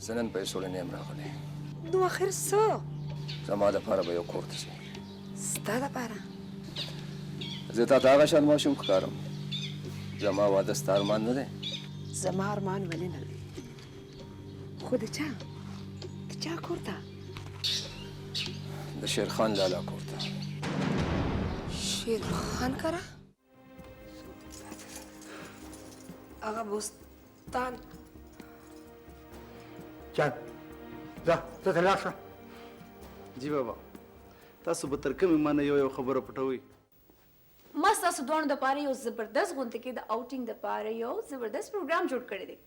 زه نن پیسو له نه یم راغلی. نو اخر څه؟ زما دپاره به یو کور ته ځې. ستا دپاره؟ زه تا ته هغه شان ماشوم ښکارم. زما واده ستا ارمان نه دی؟ زما ارمان ولې نه دی؟ خو د چا؟ د چا کور ته؟ د شیرخان لالا کور ته. شیرخان کره؟ هغه بوستان. جان ځه ته لاړ شه. جی بابا تاسو به تر کومې ما نه یو خبره پټوئ؟ ما ستاسو دواړو دپاره یو زبردست غونډه کې د آوټینګ دپاره یو زبردست پروګرام جوړ کړی دی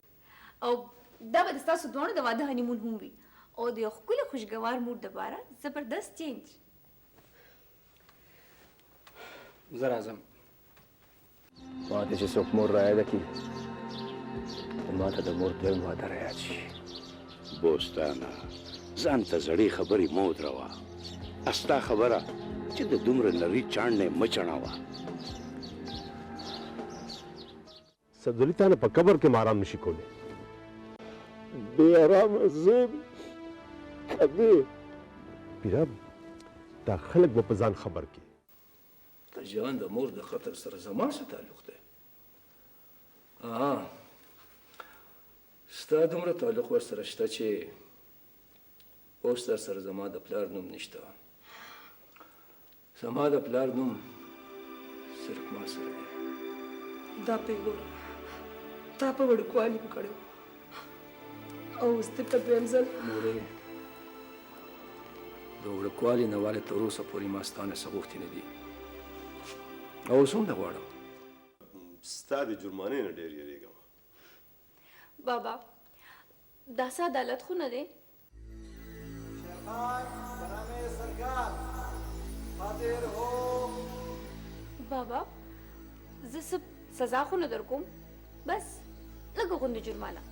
او دا به د ستاسو دواړو د واده هنیمون هم وي او د یو ښکلي خوشګوار موډ دپاره زبردست چینج. زه راځم. ما ته چې څوک مور رایاده کړي ما ته د مور دویم واده رایاد شي. بوستانه ځان ته زړې خبرې مه ودروه. استا خبره چې د دومره نري چاڼ نه مه چڼوه. سبزلي تا نه په قبر کې آرام نشي کولی. بې ارامه زه کدې پیره دا خلک به په ځان خبر کړي. د جان د مور د خطر سره زما څه تعلق دی؟ ستا دومره تعلق ورسره شته چې اوس در سره زما د پلار نوم نشته. زما د پلار نوم صرف ما سره دی. دا پیغور تا په وړوکوالي وکړو او اوس دې په دویم ځل مورې د وړوکوالي نه والې تر اوسه پورې ما ستا نه څه غوښتي نه دي او اوس هم نه غواړم. ستا د جرمانې نه ډېر یېرېږم. بابا دا څه عدالت خو نه دی؟ بابا زه څه سزا خو نه در کوم، بس لږه غوندې جرمانه.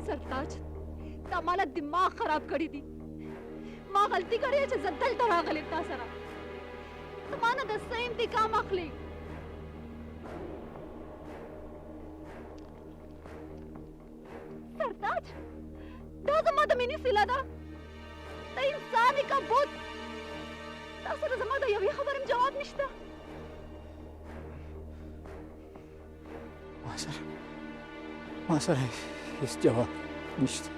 سرتاج تا مالا دماغ خراب کړی دی. ما غلطي کړې چې زه دلته راغلم تا سره. ته ما نه د څه انتقام اخلي. سرتاج دا زما د مینې صله ده. ته انسان یې که بت. تا سره زما د یوې خبرې هم جواب نشته. ما سره هیڅ جواب نشته.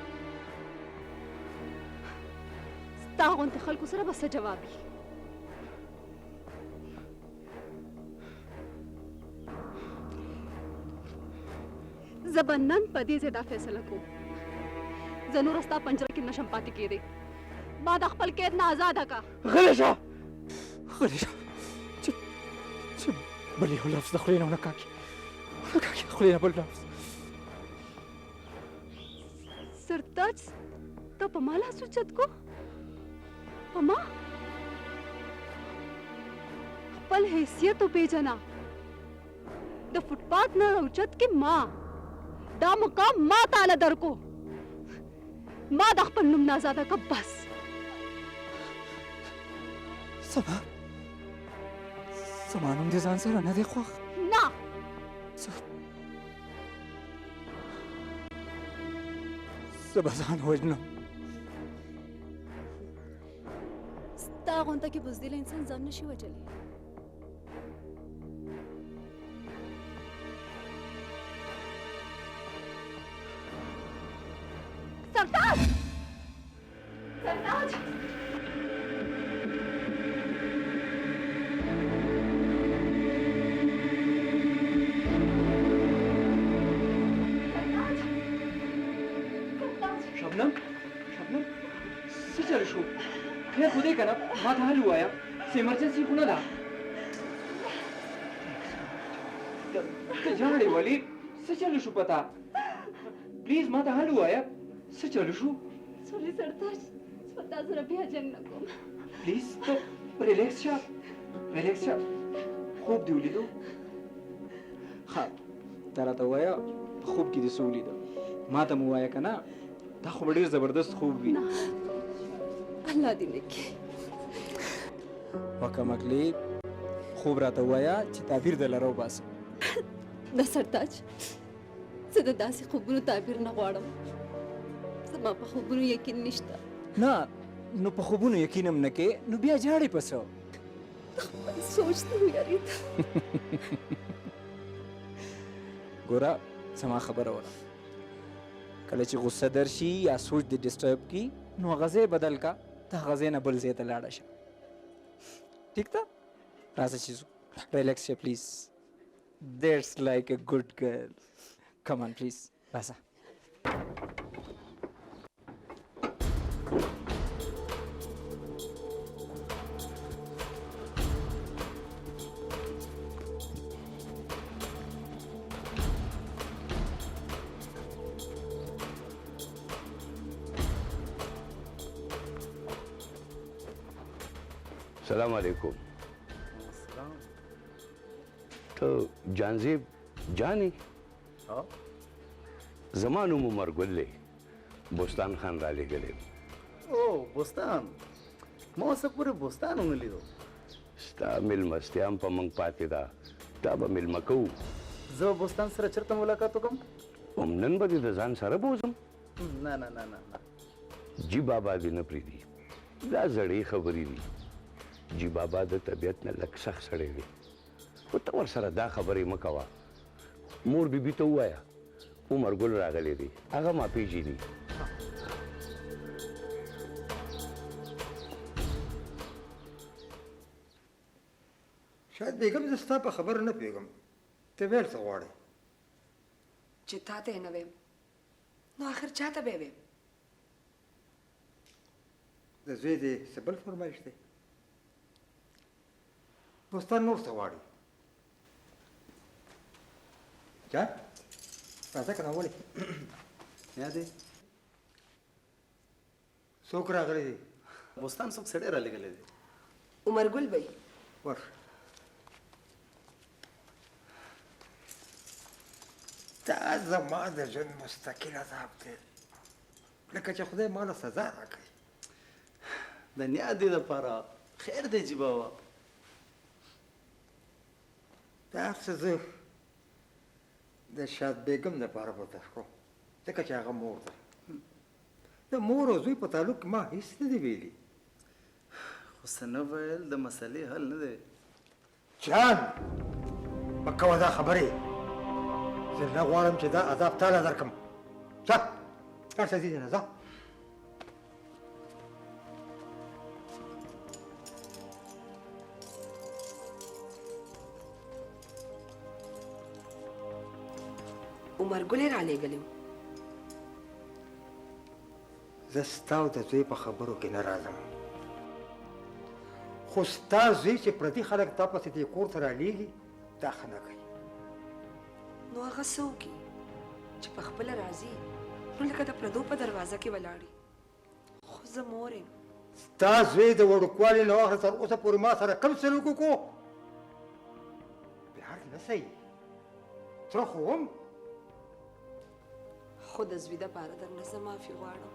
ستا غوندې خلکو سره به څه جواب وي؟ زه به نن په دې ځای دا فیصله کوم. زه نوره ستا پنجره کې نشم پاتې کېدی. ما د خپل قید نه آزاده کا. غلی شه غلی شه چې بل یو لفظ د خولې نه ونه کاږي. ونه کاږي د خولې نه بل لفظ. سرتاج ته په ما لاس اوچت کو؟ په ما؟ خپل حیثیت وپېژنه. د فوټپات نه اوچت کې ما دا مقام ما تاله درکو. ما د خپل نوم نه آزاده که بس. زما نوم دې ځان سره نه دی خوښ؟ نه. زه به ځان وژنم. ستا غونډه کې بزدله انسان ځان نشي وژلی. سرتاج! سرتاج! شبنم څه چل شو؟ خیر خو دی که نه ما ته حل ووایه. څه ایمرجنسي خو نه ده. ته ژاړې ولې؟ څه چل شو په تا؟ پلیز ما ته حل ووایه. څه چل شو؟ سوري سرتاج، زه تا سره بیا جنګ نه کوم. پلیز ته ریلیکس شه. ریلیکس شه. خوب دې ولیدو؟ ښه ته راته ووایه په خوب کې دې څه ولیده. ما ته مو ووایه که نه دا خو به ډېر زبردست خوب وي الله دې نه کړي. وکمکلې خوب راته ووایه چې تعبیر دله راوباسم. نه سرتاج، زه د داسې خوبونو تعبیر نه غواړم. زما په خوبونو یقین نشته. نه نو په خوبونو یقین هم نه کې نو بیا جاړې په څه خپل سوچ ته ویاړېد. ګوره زما خبره وره، کله چې غصه درشي یا سوچ دې ډسټرب کی نو هغه ځای بدل کا، ته هغه ځای نه بل ځای ته لاړه شه. ټیک ده؟ راځه چې ځو. ریلیکس شه پلیز. دیټس لایک ا ګډ ګرل. کم آن پلیز راځه. سلام علیکم. ته جانزیب جانی؟ زما نوم عمر ګل دی. بوستان خان را لېږلی. او بوستان، ما اوسه پورې بوستان ونه لیدو. ستا میلمستیا هم په موږ پاتې ده، تا به میلمه کوو. زه به بوستان سره چېرته ملاقات وکړم؟ هم نن به دې د ځان سره بوځم. نه نه نه نه نه، جی بابا دې نه پرېږدي. دا زړې خبرې دي. جی بابا د طبیعت نه لږ سخت سړی دی، خو ته ورسره دا خبرې مه کوه. مور بیبي ته ووایه عمر ګل راغلی دی، هغه ما پېژني. شاید بیګم زه ستا په خبره نه پوهېږم، ته ویل څه غواړې؟ چې تا ته یې نه ویم نو آخر چا ته به یې ویم؟ د زوی دې څه بل فرمایش دی؟ بوستان نور څه غواړي؟ جان راځه که نه ولې یا دی څوک راغلی دی؟ بوستان څوک سړی را لېږلی دی. عمر ګل بی ورشه. دا زما د ژوند مستقل عذاب دی، لکه چې خدای ماله سزا راکوي. د نیا دې دپاره خیر دی جي بابا. دا هر څه زه د شاد بیګم دپاره برداشت کوم، ځکه چې هغه مور ده. د مور او زوی په تعلق کې ما هېڅ نه دي ویلي. خو څه نه ویل د مسلې حل نه دی. جان مه کوه دا خبرې، زه نه غواړم چې دا عذاب تاله درکړم. ځه هر څه دي نه ځه. عمر ګل را لېږلی و. زه ستا او د زوی په خبرو کې نه راځم، خو ستا زوی چې پردي خلک تا پسې دې کور ته رالیږي دا ښه نه کوي. نو هغه څه وکړي چې په خپله راځي نو لکه د پردو په دروازه کې ولاړي. خو زه مور یم. ستا زوی د وړوکوالي نه واخله تر اوسه پورې ما سره کم سلوک وکړو؟ بیا نه صحیح تره خو هم. خو د زوی دپاره درنه زه معافي غواړم.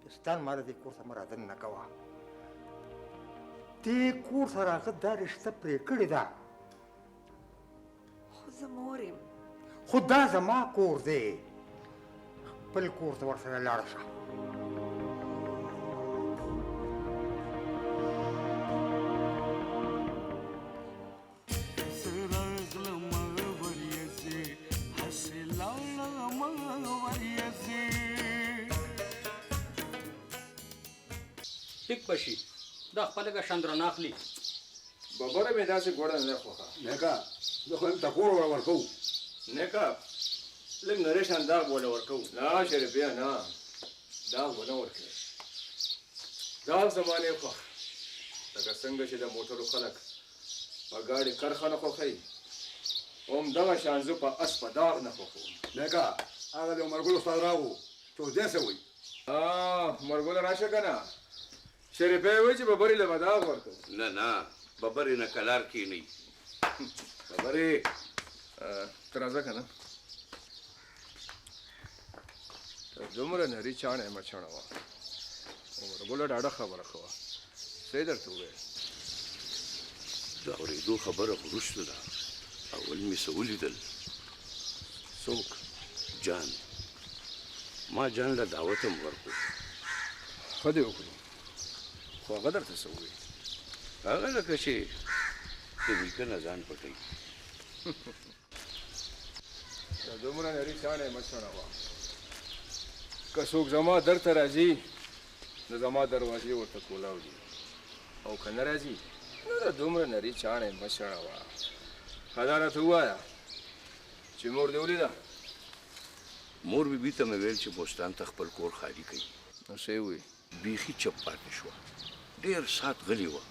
بستان ما د دې کور ته مه رادننه کوه. دې کور سره هغه دا رشته پرې کړې ده، خو زه مور یم. خو دا زما کور دی، خپل کور ته ورسره لاړه شه. ټیک بشي دا خپل غشند را ناخلی ببره مې داسې ګوړه نه خوښه. نیکه زه خو هم ټکور ورکوو. نیکه لږ نری شاندار بوله ورکوو. نه شریفیه نه، دا ونه ورکوي. دا زمانې خوښ، لکه څنګه چې د موټرو خلک په ګاډي کرښه نه خوښوي، همدغه شان زه په اس په داغ نه خوښوم. نیکه هغه د عمر ګل استاد راغو چودې څه وایي؟ عمر ګل راشه که نه؟ شریفه یې وایي چې ببرې له به داغ ورکوو. نه نه ببرې نه کلار کښېنئ. ببرې ته راځه که نه؟ دومره نري چاڼې مه چڼوه عمرګله ډاډه خبره کوه څه یې درته وویل د اورېدو خبره خو وروسته ده اول مې څه ولیدل څوک جان ما جان له دعوت هم ورکړو ښه دې وکړو خو هغه درته څه وویل هغه لکه چې د نیکه نه ځان پټوي دومره نري چاڼې مه چڼوه که څوک زما در ته راځي نو زما دروازې ورته کولاو دي او که نه راځي نو د دومره نري چاڼې مه چڼوه ښه دا راته ووایه چې مور دې ولیده مور بیبي ته مې ویل چې بوستان ته خپل کور خالي کوي نو څه یې وویل بیخي چپ پاتې شوه ډېر ساعت غلې وه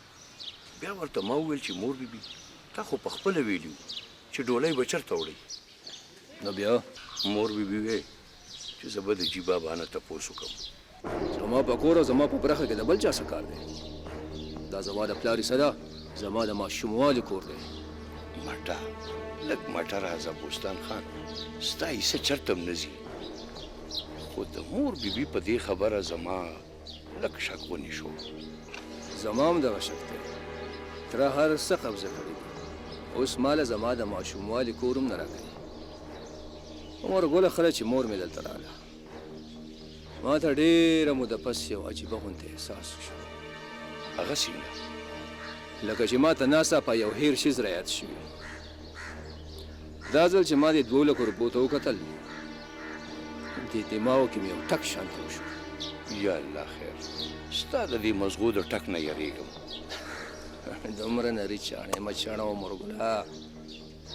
بیا ورته ما وویل چې مور بیبي تا خو په خپله ویلي وو چې ډولۍ به چېرته وړئ نو بیا مور بیبي وی چې زه به د جي بابا نه تپوس وکړم زما په کور او زما په برخه کې د بل چا څه کار دی دا زما د پلار حصه ده زما د ماشوموالي کور دی مټه لږ مټه راځه بوستان خان ستا حصه چېرته هم نه ځي خو د مور بیبي په دې خبره زما لږ شک ونې شو زما هم دغه شک دی تره هر څه قبضه کړی دی اوس ماله زما د ماشوموالي کور هم نه راکوي عمرګله خله چې مور مې دلته راغله ما ته ډېره موده پس یو عجیبه غوندې احساس وشو هغه څنګه لکه چې ما ته ناڅاپه یو هیر شیز رایاد شوي دا ځل چې ما دې 2 لکو روپو ته وکتل دې دماغو کې مې یو ټک شانته وشو یا الله خیر ستا د دې مزغو د ټک نه یریږم دومره نري چاڼې مه چڼوه مرګله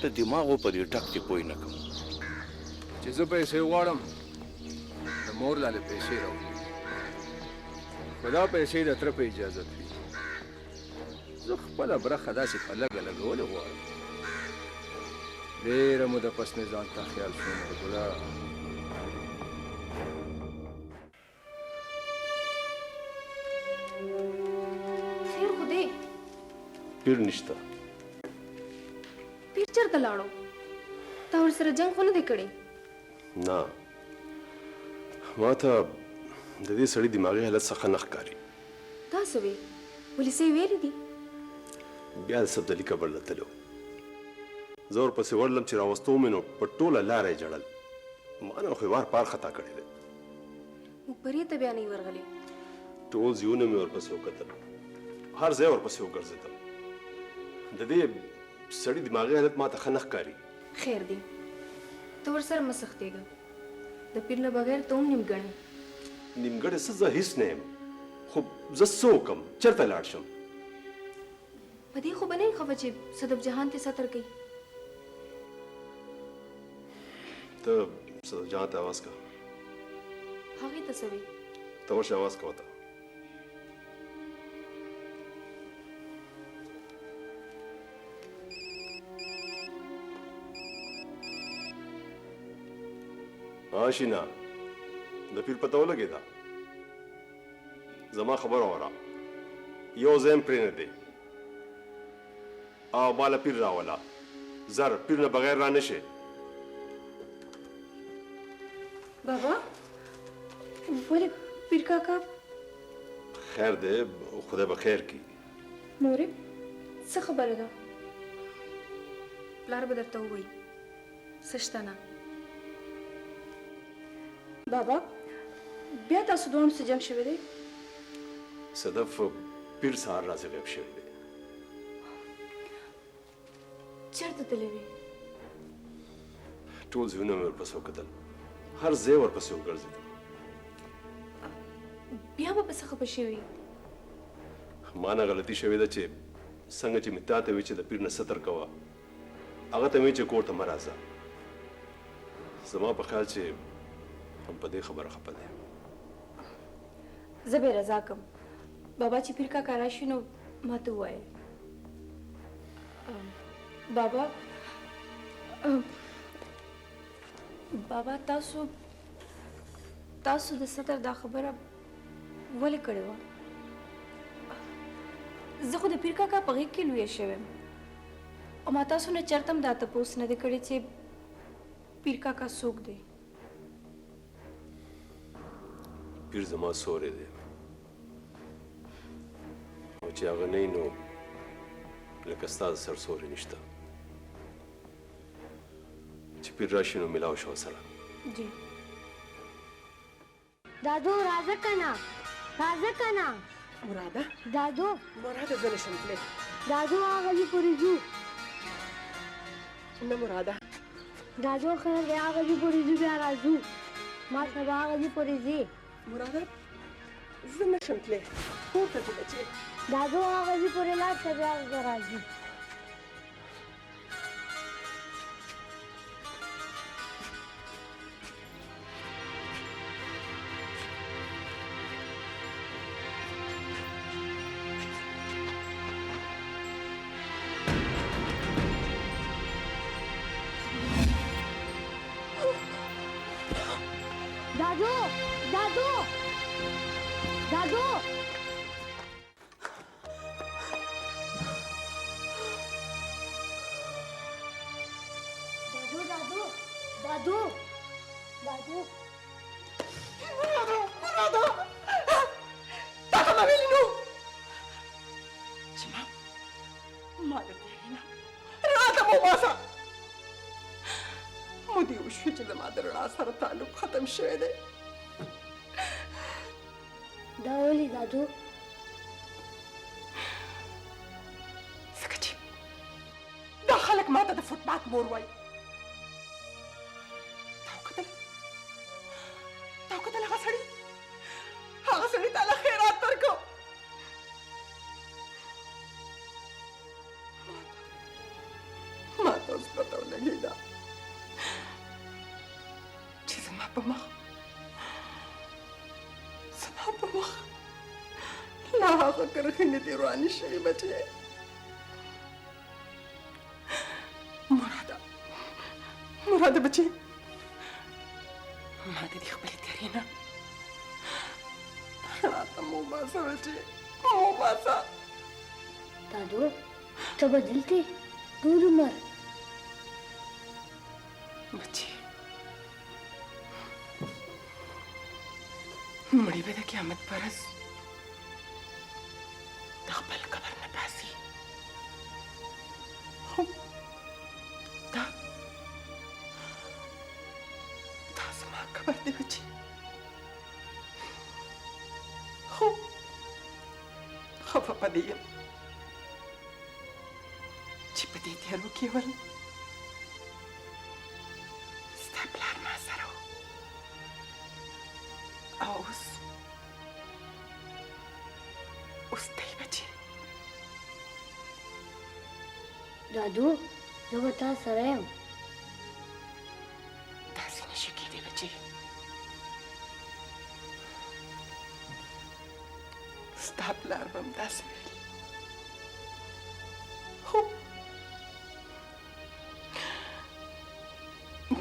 د دماغو په دې ټک دې پوه نه کړم چې زه پیسې غواړم د مور لاله پیسې راوړي خو دا پیسې د تره په اجازت وي زه خپله برخه داسې په لږه لګولې غواړم ډېره موده پس مې ځان ته خیال شو مرګله خیر خو دی پیر نشته پیر چېرته لاړو تا ورسره جنګ خو نه دی کړی نه ما ته د دې سړي دماغي حالت څخه نه ښکاري دا څه وی ولې څه یې ویلي دي بیا د سبدلي قبر له تلو زه ورپسې ورلم چې راوستو مې نو په ټوله لاره یې جړل ما نه خو یې وار پار خطا کړی دی موږ پرې ته بیا نه یې ورغلی ټول زیونه مې ورپسې وکتل هر ځای ورپسې وګرځېدم د دې سړي دماغي حالت ما ته ښه نه ښکاري خیر دی ته ورسره مه سختېږه د پیر نه بغیر ته هم نیمګړی نیمګړی څه زه هیڅ نه یم خو زه څه وکړم چېرته لاړ شم په دې خو به نه یې خفه چې صدف جهان ته ستر کوي ته صدف جهان ته اواز که هغې ته څه وی ته ورشه اواز کوه ته شینا د پیر پته ولګېده زما خبره وره یو ځای هم پرې نه دی او ماله پیر راوله زر پیر نه بغیر را نه شي بابا ولې پیر کاکا خیر دی خدای به خیر کړي مورې څه خبره ده پلار به درته ووایي څه شته نه بابا بیا تاسو دواړو څه جنګ شوی دی صدف پیر سهار راځي غیب شوی دی چېرته تللی وې ټول ځایونه مې ورپسې وکتل هر ځای ورپسې وګرځېدم بیا به پسې خفه شوي ما نه غلطي شوې ده چې څنګه چې مې تا ته وی چې د پیر نه ستر کوه هغه ته مې چې کور ته مه راځه زما په خیال چې هم په دې خبره خفه دی زه به رضا کم بابا چې پیر کاکا راشي نو ما ته ووایه بابا بابا تاسو د ستر دا خبره ولې کړې وه زه خو د پیر کاکا په غېږ کې لویه شوې او ما تاسو نه چېرته هم دا تپوس نه دی کړی چې پیر کاکا څوک دی پیر زما سوری دی او چې هغه نه نو لکه ستا د سر سوری نشته چې پیر راشي نو ملاو شو سره जी दादू राजा कना मुरादा दादू मुरादा زه نشم تللی दादू आगली पूरी जू نه मुरादा दादू खैर गया आगली पूरी जू बया राजू ما سبا आगली पूरी जी मुरादा زه نشم تللی کور ته ځو بچې दादू आगली पूरी ला सबया राजू दादू दादू दादू दादू दादू दादू मुरादा تا ته ما ویلي نو چې ما درته نه راته مو وباسه مودې وشوې چې زما د رڼا سره تعلق ختم شوی دی دا ولې दादू ځکه چې دا خلک ماته د فوټبال مور وایي تا وکتل هغه سړي تا له خیرات درکړو ما ته اوس پته ولګېده چې زما په مخ لا هغه کرښې دې روانې شوې بچې مراده بچې ما د دې خپلې تیارې نه راته مو وباسه بچې مو وباسه दादू ته بدلتې ټول عمر بچې مړی به د قیامت پر ورځ د خپل قبر نه پاسي خو دا زما قبر دی بچې خو خفه په دې یم چې په دې تیارو کې ول ستا پلار ما سره و او اوس دی بچې दादू زه به تا سره یم داسې نشي کېدی بچې ستا پلار به هم داسې ویل خو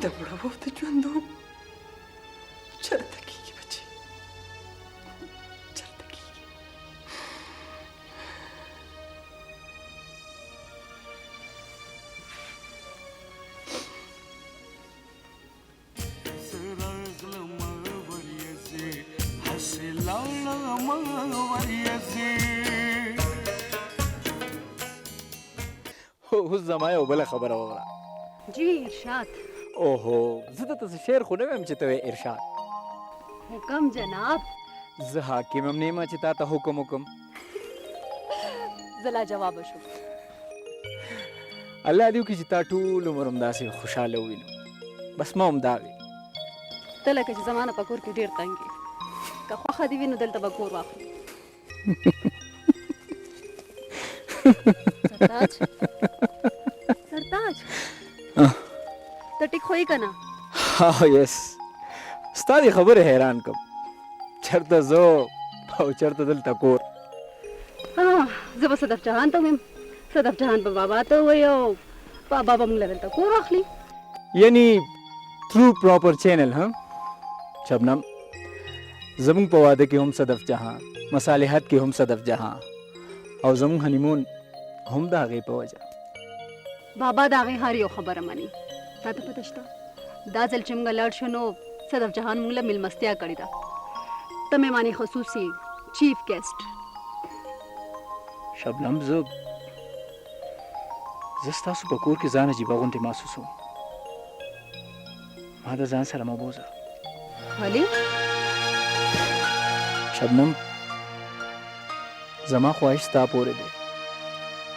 د مړو د ژوندو چرته کېږي بچې چرته کېږي اوس زما یو بله خبره وکړه जी इरशाद اوهو زه درته څه شعر خو نه وایم چې ته وایې ارشاد हुक्म जनाब زه حاکم هم نه یم چې تا ته حکم وکم زلا جواب شو الله دې وکړي چې تا ټول عمر همداسې خوشحاله ووینو بس ما هم دا وي ته لکه چې زمانه په کور کې ډېر تنګ یې که خوښه دې وي نو دلته به کور واخلو سرتاج ته ټیک خو یې که نه ها یس ستا دې خبرې حیران کړم چېرته زه او چېرته دلته کور زه به صدف جهان ته ویم صدف جهان به بابا ته ووایي او بابا به موږ له دلته کور واخلي یعنی ترو پراپر چینل ها شبنم زمون په واده کې هم صدف جهان مصالحت کې هم صدف جهان او زمون هنیمون هم د هغې په وجه بابا د هغې هر یو خبره مني تا ته پته شته دا ځل چې موږ لاړ شو نو صدف جهان موږ له میلمستیا کړې ده ته مهماني خصوصي چیف ګیسټ. شبنم زه ستاسو په کور کې ځان عجیبه غوندې محسوسوم. ما د ځان سره مه بوځه. ولې؟ شبنم زما خواهش ستا پورې دی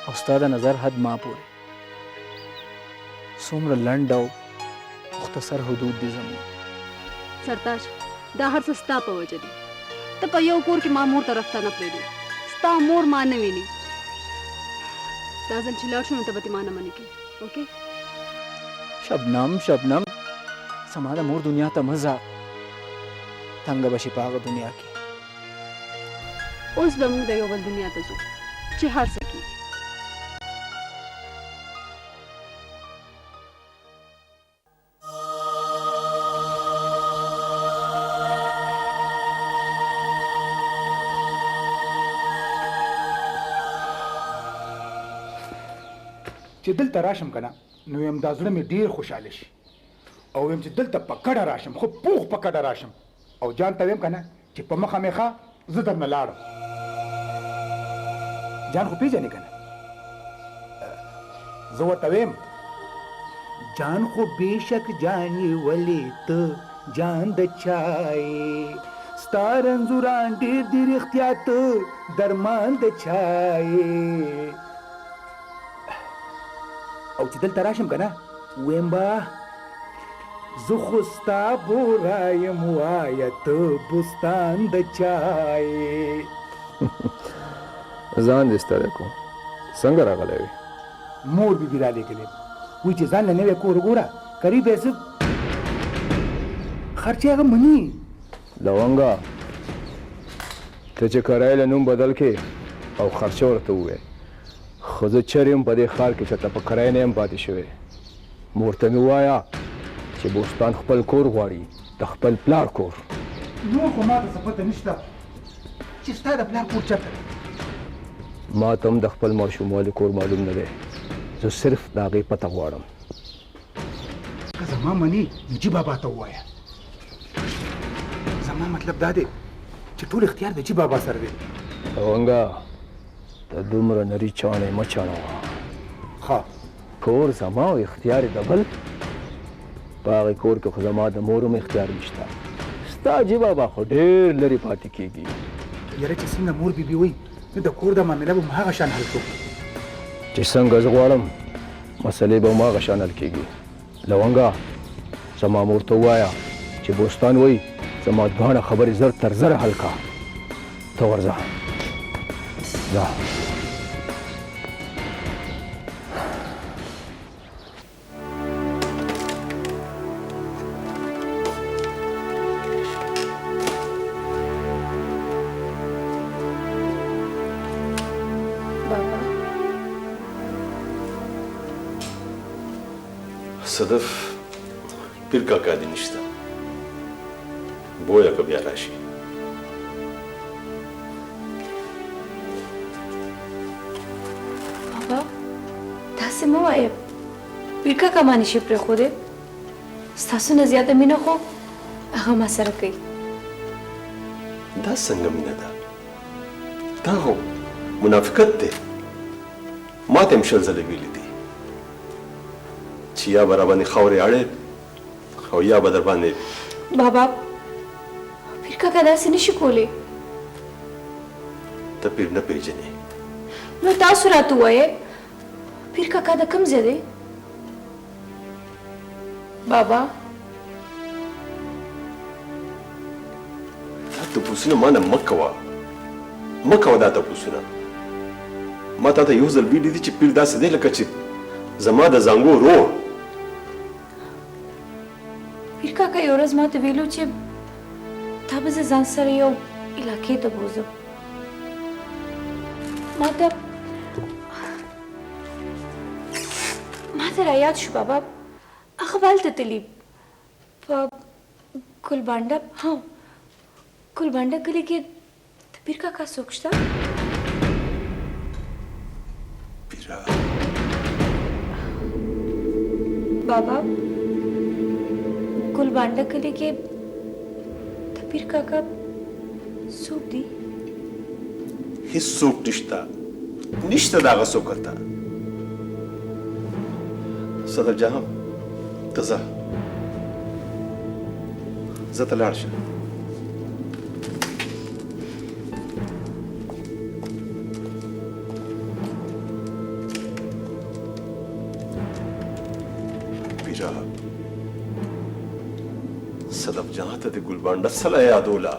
او ستا د نظر حد ما پورې. څومره لنډ او مختصر حدود دي زموږ. سرتاج دا هر څه ستا په وجه دي. ته په یو کور کې ما مور طرف ته نه پرېږدې. ستا مور ما نه ویني. دا ځل چې لاړ شو نو ته به دې ما نه منې کوې. اوکې؟ شبنم زما د مور دنیا ته مه ځه. تنګه به شي په هغه دنیا کې. اوس به موږ د یو بل دنیا ته ځو چې هر څه کېږي. چې دلته راشم که نه نو یم دا زړه مې ډېر خوشحاله شي او ویم چې دلته په کډه راشم خو پوخ په کډه راشم او جان ته ویم که نه چې په مخه مې زه درنه لاړم. جان خو پېژنې که نه زه ورته ویم جان خو بېشک جان یې ولې ته جان د چای ستا رنځوران ډېر دي رښتیا ته درمان د چای او چې دلته راشم که نه ویم به زه خو ستا بوره یم وایه ته بستان د چای. ځان دې ستړی کوم. څنګه راغلی وې؟ مور بي بي رالېږلې وایي چې ځان له نوی کور وګوره قریب یې زه خرچې هغه مني. لونګه ته چې کرایه له نوم بدل کړې او خرچه ورته ووایې خو زه چېرې یم په دې ښار کې چېرته په کرایه نه یم پاتې شوی. مور ته مې ووایه چې بوستان خپل کور غواړي د خپل پلار کور. نور خو ما ته څه پته نشته چې ستا د پلار کور چېرته دی. ما ته هم د خپل ماشوموالي کور معلوم نه دی. زه صرف د هغې پته غواړم. که زما مني نو جي بابا ته ووایه. زما مطلب دا دی چې ټول اختیار د جي بابا سره دی. لونګه ته دومره نري چاڼې مه چاڼوه. ښه کور زما او اختیار د بل. په هغې کور کې خو زما د مور هم اختیار نشته. ستا جي بابا خو ډېر لرې پاتې کېږي. یاره چې څنګه مور بي بي وایي نو د کور د معامله به م هغه شان حل کړو چې څنګه زه غواړم مسلې به هم هغه شان حل کېږي. لونګه زما مور ته ووایه چې بوستان وایي زما دواړه خبرې زر تر زره حل کړه. ته ورځه ځه. صدف پیر کاکا دې نشته. بویه که بیا راشي. بابا داسې مه وایه. پیر کاکا ما نشي پرېښودی. ستاسو نه زیاته مینه خو هغه ما سره کوي. دا څنګه مینه ده؟ دا خو منافقت دی. ما ته هم شل ځله ویلي دي چې یا به راباندې خاورې اړې او یا به در باندې. بابا پیر کاکا داسې نشي کولی. ته پیر نه پېژنې. نو تاسو راته ووایئ پیر کاکا د کوم ځای دی؟ بابا دا تپوسونه ما نه مه کوه. مه کوه دا تپوسونه. ما تا ته یو ځل ویلي دي چې پیر داسې دی لکه چې زما د زانګو ورور. پیر کاکا یو ورځ ما ته ویلو چې تا به زه ځان سره یو علاقې ته بوځم. ما ته رایاد شو بابا هغه به هلته تلي په ګلبانډه. ها ګلبانډه کلي کې د پیر کاکا څوک شته؟ بابا ګلبانډه کلي کې د پیر کاکا څوک دي؟ هیڅوک نشته د هغه څوک ته. صدف جان ته ځه ته لاړ شه. پیرا صدف جان ته د ګلبانډه سلا یادوله.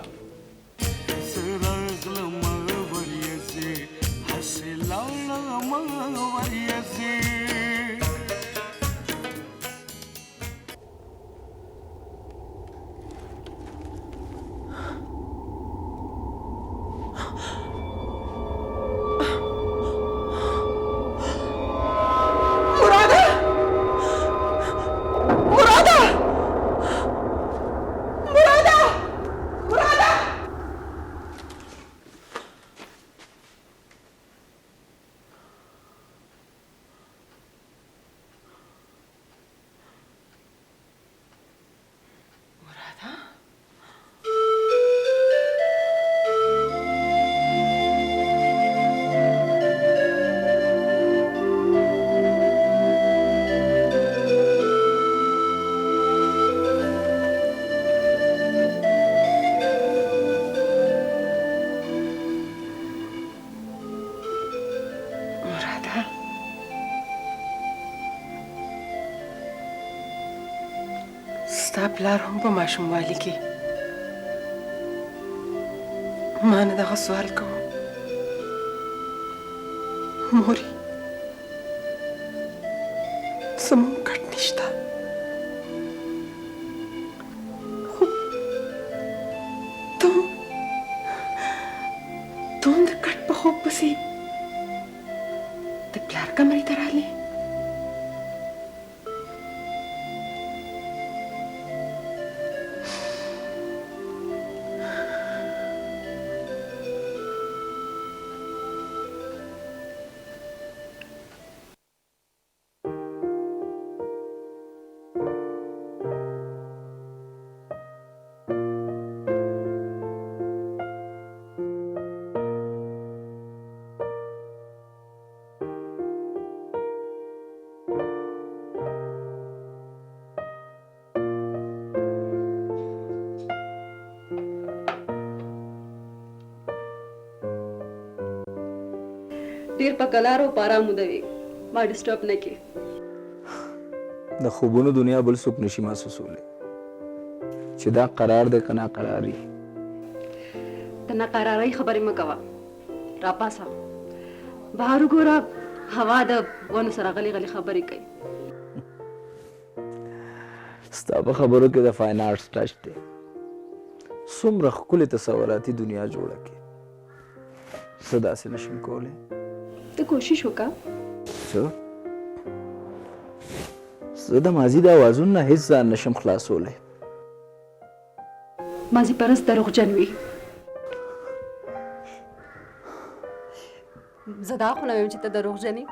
ستا پلار هم په ماشوموالي کې ما نه دغه سوال کوم. مورې زموږ ګډ نشته، خو ته هم د ګډ په خوب پسې د پلار کمرې ته رالې. ډیر په کلارو پارا مودوي ما ډسټرب نه کی. د خوبونو دنیا بل څوک نشي محسوسولی چې دا قرار دی که ناقراري. د ناقرارۍ خبرې مه کوه، راپاسه بهر وګوره، هوا د ونو سره غلي غلي خبرې کوي. ستا په خبرو کې د فاین آرټس ټچ دی. څومره ښکلې تصوراتي دنیا جوړه کړې، زه داسې نشم کولی. ته کوشش وکړه. زه د ماضي د اوازونو نه هېڅ ځان نشم خلاصولی. ماضي پرست دروغجن وي. زه دا خو نه وایم چې ته دروغجن یې.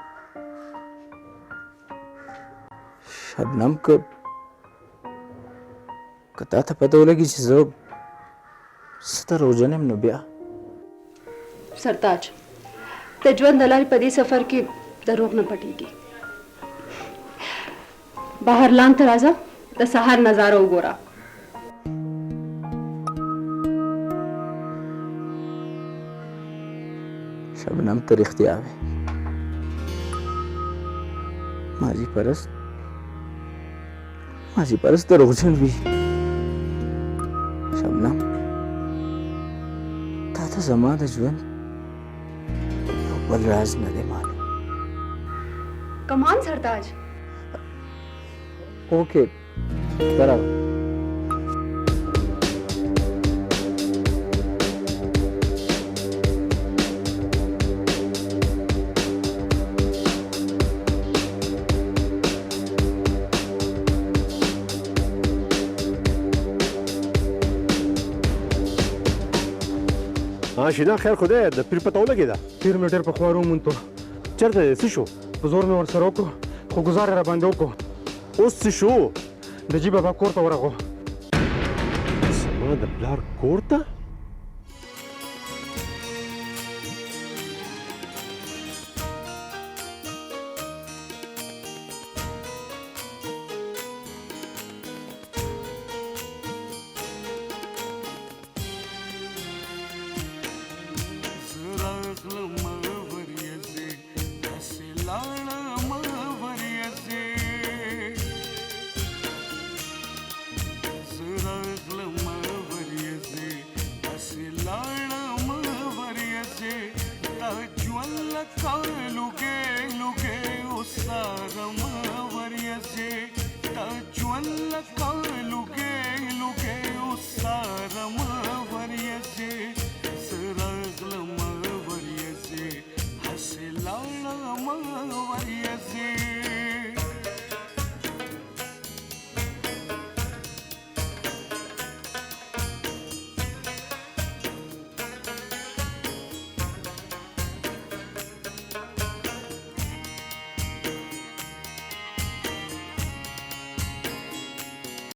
شبنم که تا ته پته ولګي چې زه دروغجن یم نو بیا سرتاج د ژوند د لارې په دې سفر کې دروغ نه پټېږي. بهر لان ته راځه، د سهار نظاره وګوره. شبنم ته رښتیا وې، ماضي پرست دروغجن وي. شبنم تا ته زما د ژوند یو بل راز نه دی معلوم. کمان سرتاج. اوکې ته راغله. شینا خیر خدای د پیر پته ولګېده؟ پیر مې ډېر پخوا رومونته. چېرته دی؟ څه شو؟ په زور مې ورسره وکړو خو ګزار یې راباندې وکړو. اوس څه شو؟ د جي بابا کور ته ورغلو. زما د پلار کور ته؟ ژوند لکه لوګي لوګي اوسه